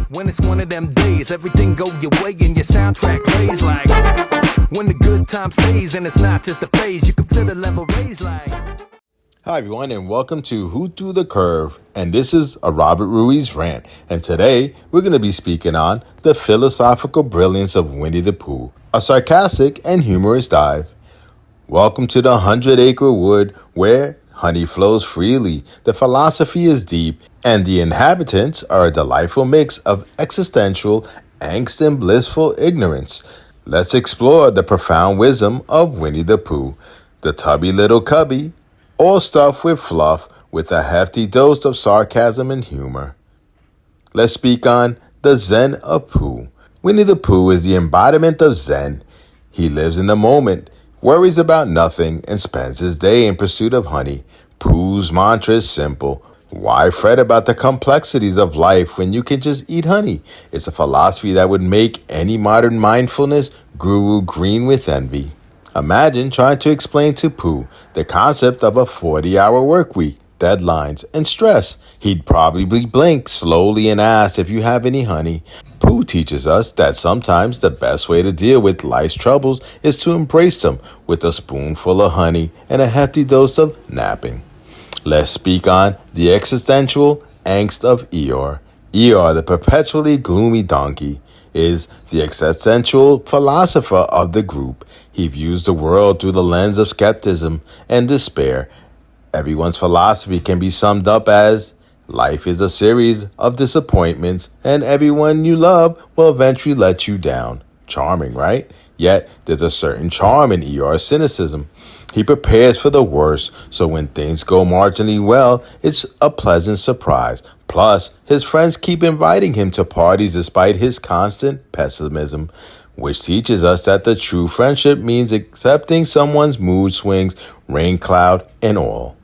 When it's one of them days, everything go your way and your soundtrack plays like when the good time stays and it's not just a phase, you can feel the level raise like. Hi everyone and welcome to Who Threw the Curve, and this is a Robert Ruiz rant, and today we're going to be speaking on the philosophical brilliance of Winnie the Pooh, a sarcastic and humorous dive. Welcome to the 100 Acre Wood where honey flows freely, the philosophy is deep, and the inhabitants are a delightful mix of existential, angst, and blissful ignorance. Let's explore the profound wisdom of Winnie the Pooh, the tubby little cubby, all stuffed with fluff with a hefty dose of sarcasm and humor. Let's speak on the Zen of Pooh. Winnie the Pooh is the embodiment of Zen. He lives in the moment, worries about nothing, and spends his day in pursuit of honey. Pooh's mantra is simple. Why fret about the complexities of life when you can just eat honey? It's a philosophy that would make any modern mindfulness guru green with envy. Imagine trying to explain to Pooh the concept of a 40-hour work week, deadlines, and stress. He'd probably blink slowly and ask if you have any honey. Pooh teaches us that sometimes the best way to deal with life's troubles is to embrace them with a spoonful of honey and a hefty dose of napping. Let's speak on the existential angst of Eeyore. Eeyore, the perpetually gloomy donkey, is the existential philosopher of the group. He views the world through the lens of skepticism and despair. Everyone's philosophy can be summed up as life is a series of disappointments and everyone you love will eventually let you down. Charming, right? Yet there's a certain charm in Eeyore's cynicism. He prepares for the worst, so when things go marginally well, it's a pleasant surprise. Plus, his friends keep inviting him to parties despite his constant pessimism, which teaches us that the true friendship means accepting someone's mood swings, rain cloud, and all.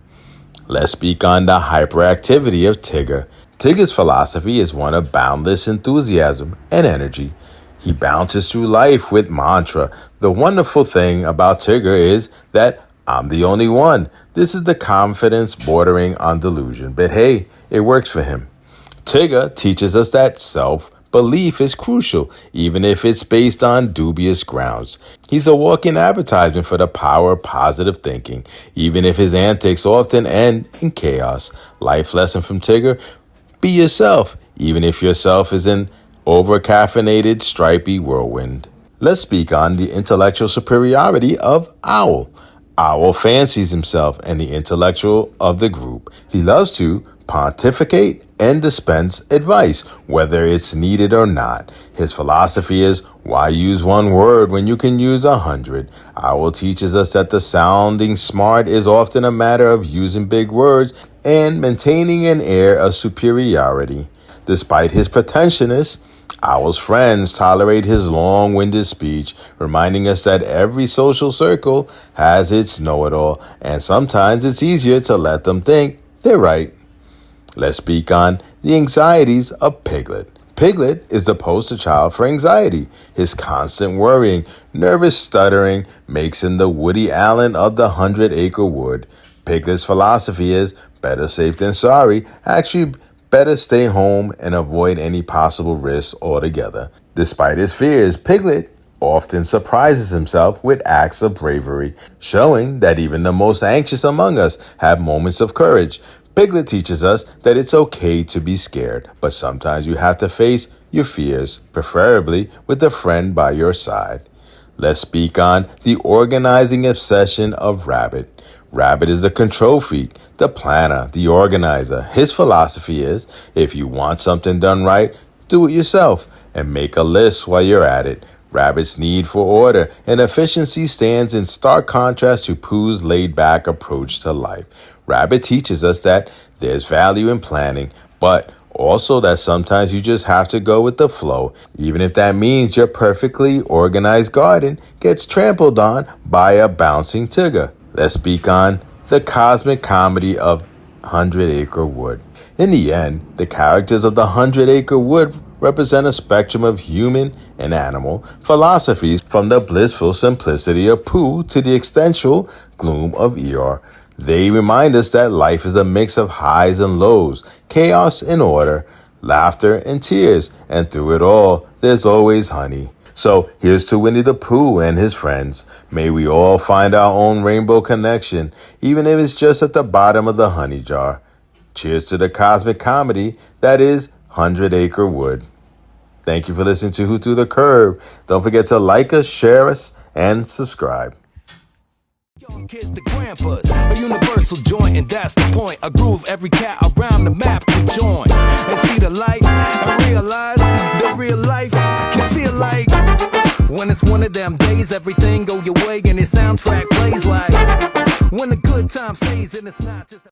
Let's speak on the hyperactivity of Tigger. Tigger's philosophy is one of boundless enthusiasm and energy. He bounces through life with mantra. The wonderful thing about Tigger is that I'm the only one. This is the confidence bordering on delusion, but hey, it works for him. Tigger teaches us that self-belief is crucial, even if it's based on dubious grounds. He's a walking advertisement for the power of positive thinking, even if his antics often end in chaos. Life lesson from Tigger: be yourself, even if yourself is an over-caffeinated, stripy whirlwind. Let's speak on the intellectual superiority of Owl. Owl fancies himself and the intellectual of the group. He loves to pontificate and dispense advice, whether it's needed or not. His philosophy is, why use one word when you can use 100? Owl teaches us that the sounding smart is often a matter of using big words and maintaining an air of superiority. Despite his pretentiousness, Owl's friends tolerate his long-winded speech, reminding us that every social circle has its know-it-all, and sometimes it's easier to let them think they're right. Let's speak on the anxieties of Piglet. Piglet is the poster child for anxiety. His constant worrying, nervous stuttering makes him the Woody Allen of the 100 Acre Wood. Piglet's philosophy is better safe than sorry. Actually, better stay home and avoid any possible risks altogether. Despite his fears, Piglet often surprises himself with acts of bravery, showing that even the most anxious among us have moments of courage. Piglet teaches us that it's okay to be scared, but sometimes you have to face your fears, preferably with a friend by your side. Let's speak on the organizing obsession of Rabbit. Rabbit is the control freak, the planner, the organizer. His philosophy is, if you want something done right, do it yourself and make a list while you're at it. Rabbit's need for order and efficiency stands in stark contrast to Pooh's laid-back approach to life. Rabbit teaches us that there's value in planning, but also that sometimes you just have to go with the flow, even if that means your perfectly organized garden gets trampled on by a bouncing Tigger. Let's speak on the cosmic comedy of 100 Acre Wood. In the end, the characters of the 100 Acre Wood represent a spectrum of human and animal philosophies, from the blissful simplicity of Pooh to the existential gloom of Eeyore. They remind us that life is a mix of highs and lows, chaos and order. laughter, and tears. And through it all, there's always honey. So here's to Winnie the Pooh and his friends. May we all find our own rainbow connection, even if it's just at the bottom of the honey jar. Cheers to the cosmic comedy that is 100 Acre Wood. Thank you for listening to Who Threw the Curve. Don't forget to like us, share us, and subscribe. Young kids to grandpas, a universal joint, and that's the point. A groove every cat around the map can join and see the light and realize that real life can feel like when it's one of them days, everything go your way and your soundtrack plays like when the good time stays and it's not just